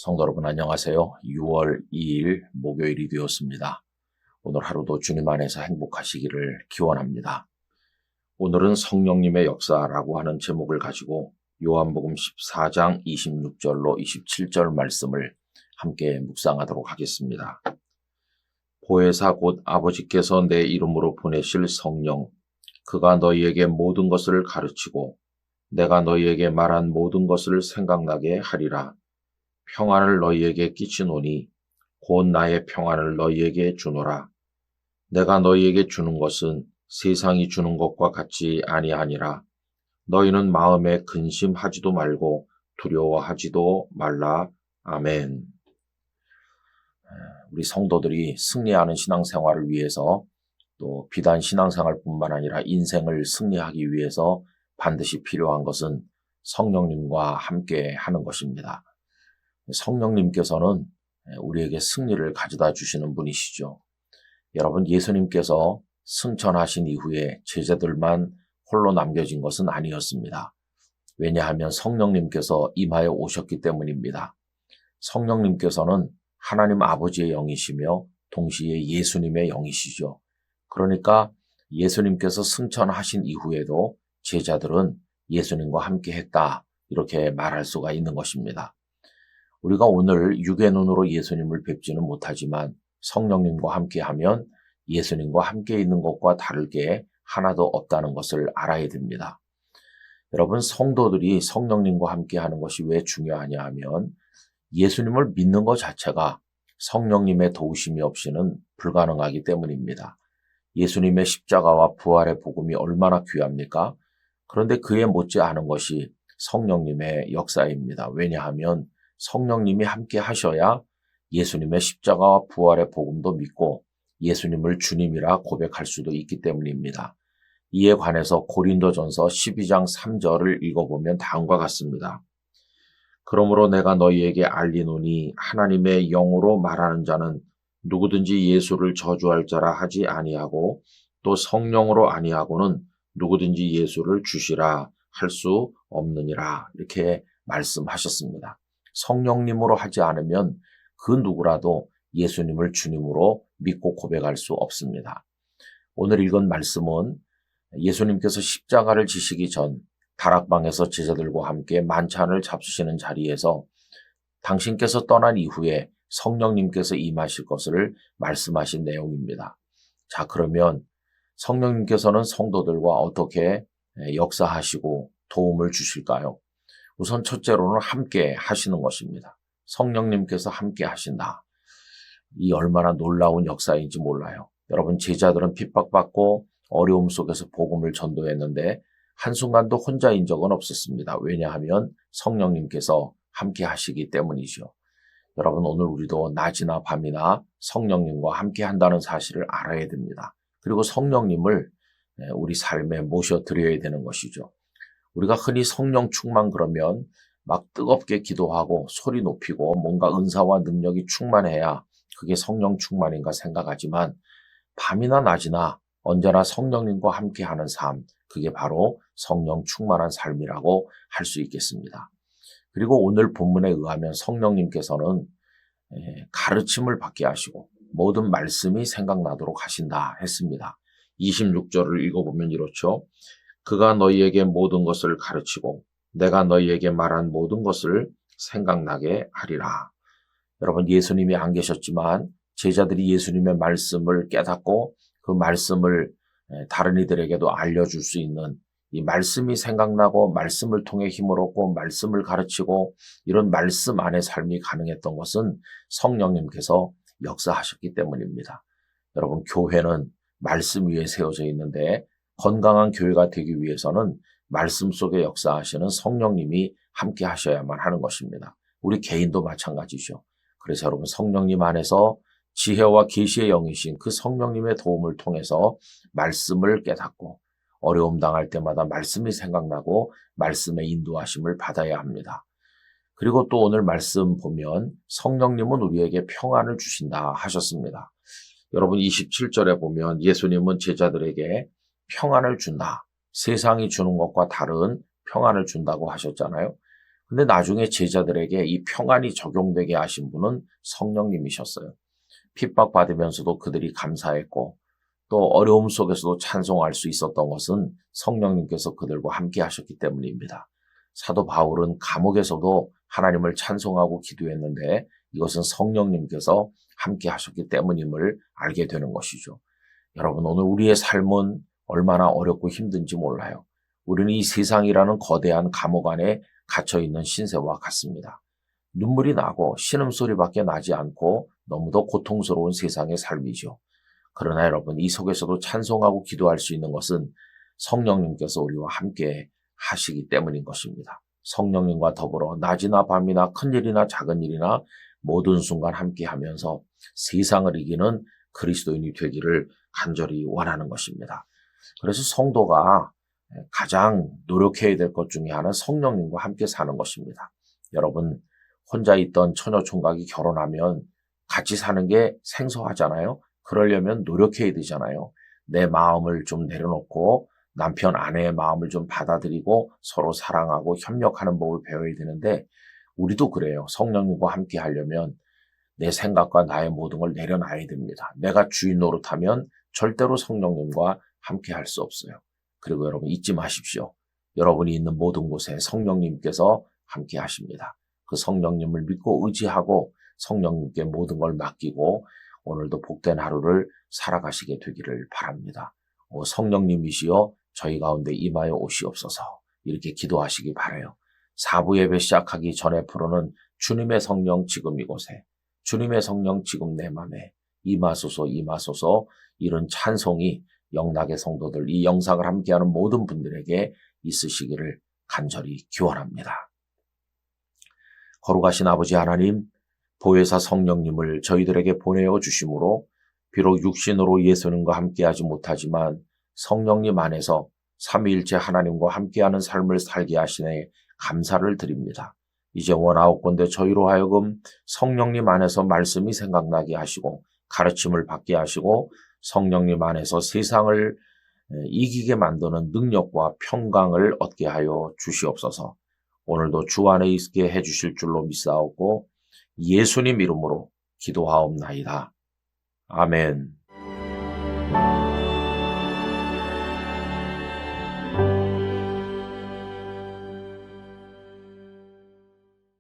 성도 여러분 안녕하세요. 6월 2일 목요일이 되었습니다. 오늘 하루도 주님 안에서 행복하시기를 기원합니다. 오늘은 성령님의 역사라고 하는 제목을 가지고 요한복음 14장 26절로 27절 말씀을 함께 묵상하도록 하겠습니다. 보혜사 곧 아버지께서 내 이름으로 보내실 성령, 그가 너희에게 모든 것을 가르치고 내가 너희에게 말한 모든 것을 생각나게 하리라. 평안을 너희에게 끼치노니 곧 나의 평안을 너희에게 주노라. 내가 너희에게 주는 것은 세상이 주는 것과 같지 아니하니라. 너희는 마음에 근심하지도 말고 두려워하지도 말라. 아멘. 우리 성도들이 승리하는 신앙생활을 위해서 또 비단 신앙생활뿐만 아니라 인생을 승리하기 위해서 반드시 필요한 것은 성령님과 함께 하는 것입니다. 성령님께서는 우리에게 승리를 가져다 주시는 분이시죠. 여러분, 예수님께서 승천하신 이후에 제자들만 홀로 남겨진 것은 아니었습니다. 왜냐하면 성령님께서 임하여 오셨기 때문입니다. 성령님께서는 하나님 아버지의 영이시며 동시에 예수님의 영이시죠. 그러니까 예수님께서 승천하신 이후에도 제자들은 예수님과 함께 했다, 이렇게 말할 수가 있는 것입니다. 우리가 오늘 육의 눈으로 예수님을 뵙지는 못하지만 성령님과 함께하면 예수님과 함께 있는 것과 다를 게 하나도 없다는 것을 알아야 됩니다. 여러분, 성도들이 성령님과 함께하는 것이 왜 중요하냐 하면 예수님을 믿는 것 자체가 성령님의 도우심이 없이는 불가능하기 때문입니다. 예수님의 십자가와 부활의 복음이 얼마나 귀합니까? 그런데 그에 못지않은 것이 성령님의 역사입니다. 왜냐하면 성령님이 함께 하셔야 예수님의 십자가와 부활의 복음도 믿고 예수님을 주님이라 고백할 수도 있기 때문입니다. 이에 관해서 고린도전서 12장 3절을 읽어보면 다음과 같습니다. 그러므로 내가 너희에게 알리노니 하나님의 영으로 말하는 자는 누구든지 예수를 저주할 자라 하지 아니하고 또 성령으로 아니하고는 누구든지 예수를 주시라 할 수 없느니라, 이렇게 말씀하셨습니다. 성령님으로 하지 않으면 그 누구라도 예수님을 주님으로 믿고 고백할 수 없습니다. 오늘 읽은 말씀은 예수님께서 십자가를 지시기 전 다락방에서 제자들과 함께 만찬을 잡수시는 자리에서 당신께서 떠난 이후에 성령님께서 임하실 것을 말씀하신 내용입니다. 자, 그러면 성령님께서는 성도들과 어떻게 역사하시고 도움을 주실까요? 우선 첫째로는 함께 하시는 것입니다. 성령님께서 함께 하신다. 이 얼마나 놀라운 역사인지 몰라요. 여러분, 제자들은 핍박받고 어려움 속에서 복음을 전도했는데 한순간도 혼자인 적은 없었습니다. 왜냐하면 성령님께서 함께 하시기 때문이죠. 여러분, 오늘 우리도 낮이나 밤이나 성령님과 함께 한다는 사실을 알아야 됩니다. 그리고 성령님을 우리 삶에 모셔드려야 되는 것이죠. 우리가 흔히 성령 충만 그러면 막 뜨겁게 기도하고 소리 높이고 뭔가 은사와 능력이 충만해야 그게 성령 충만인가 생각하지만 밤이나 낮이나 언제나 성령님과 함께하는 삶, 그게 바로 성령 충만한 삶이라고 할 수 있겠습니다. 그리고 오늘 본문에 의하면 성령님께서는 가르침을 받게 하시고 모든 말씀이 생각나도록 하신다 했습니다. 26절을 읽어보면 이렇죠. 그가 너희에게 모든 것을 가르치고 내가 너희에게 말한 모든 것을 생각나게 하리라. 여러분, 예수님이 안 계셨지만 제자들이 예수님의 말씀을 깨닫고 그 말씀을 다른 이들에게도 알려줄 수 있는, 이 말씀이 생각나고 말씀을 통해 힘을 얻고 말씀을 가르치고 이런 말씀 안의 삶이 가능했던 것은 성령님께서 역사하셨기 때문입니다. 여러분, 교회는 말씀 위에 세워져 있는데 건강한 교회가 되기 위해서는 말씀 속에 역사하시는 성령님이 함께 하셔야만 하는 것입니다. 우리 개인도 마찬가지죠. 그래서 여러분, 성령님 안에서 지혜와 계시의 영이신 그 성령님의 도움을 통해서 말씀을 깨닫고 어려움 당할 때마다 말씀이 생각나고 말씀의 인도하심을 받아야 합니다. 그리고 또 오늘 말씀 보면 성령님은 우리에게 평안을 주신다 하셨습니다. 여러분, 27절에 보면 예수님은 제자들에게 평안을 준다, 세상이 주는 것과 다른 평안을 준다고 하셨잖아요. 근데 나중에 제자들에게 이 평안이 적용되게 하신 분은 성령님이셨어요. 핍박받으면서도 그들이 감사했고 또 어려움 속에서도 찬송할 수 있었던 것은 성령님께서 그들과 함께 하셨기 때문입니다. 사도 바울은 감옥에서도 하나님을 찬송하고 기도했는데 이것은 성령님께서 함께 하셨기 때문임을 알게 되는 것이죠. 여러분, 오늘 우리의 삶은 얼마나 어렵고 힘든지 몰라요. 우리는 이 세상이라는 거대한 감옥 안에 갇혀있는 신세와 같습니다. 눈물이 나고 신음소리밖에 나지 않고 너무도 고통스러운 세상의 삶이죠. 그러나 여러분, 이 속에서도 찬송하고 기도할 수 있는 것은 성령님께서 우리와 함께 하시기 때문인 것입니다. 성령님과 더불어 낮이나 밤이나 큰일이나 작은 일이나 모든 순간 함께 하면서 세상을 이기는 그리스도인이 되기를 간절히 원하는 것입니다. 그래서 성도가 가장 노력해야 될 것 중에 하나는 성령님과 함께 사는 것입니다. 여러분, 혼자 있던 처녀총각이 결혼하면 같이 사는 게 생소하잖아요. 그러려면 노력해야 되잖아요. 내 마음을 좀 내려놓고 남편, 아내의 마음을 좀 받아들이고 서로 사랑하고 협력하는 법을 배워야 되는데 우리도 그래요. 성령님과 함께 하려면 내 생각과 나의 모든 걸 내려놔야 됩니다. 내가 주인 노릇하면 절대로 성령님과 함께 할 수 없어요. 그리고 여러분 잊지 마십시오. 여러분이 있는 모든 곳에 성령님께서 함께 하십니다. 그 성령님을 믿고 의지하고 성령님께 모든 걸 맡기고 오늘도 복된 하루를 살아가시게 되기를 바랍니다. 성령님이시여 저희 가운데 임하여 오시옵소서 이렇게 기도하시기 바라요. 4부 예배 시작하기 전에 부르는 주님의 성령 지금 이곳에 주님의 성령 지금 내 맘에 임하소서 임하소서 이런 찬송이 영락의 성도들 이 영상을 함께하는 모든 분들에게 있으시기를 간절히 기원합니다. 거룩하신 아버지 하나님 보혜사 성령님을 저희들에게 보내어 주심으로 비록 육신으로 예수님과 함께하지 못하지만 성령님 안에서 삼위일체 하나님과 함께하는 삶을 살게 하시네 감사를 드립니다. 이제 원하옵건대 저희로 하여금 성령님 안에서 말씀이 생각나게 하시고 가르침을 받게 하시고 성령님 안에서 세상을 이기게 만드는 능력과 평강을 얻게 하여 주시옵소서. 오늘도 주 안에 있게 해주실 줄로 믿사옵고 예수님 이름으로 기도하옵나이다. 아멘.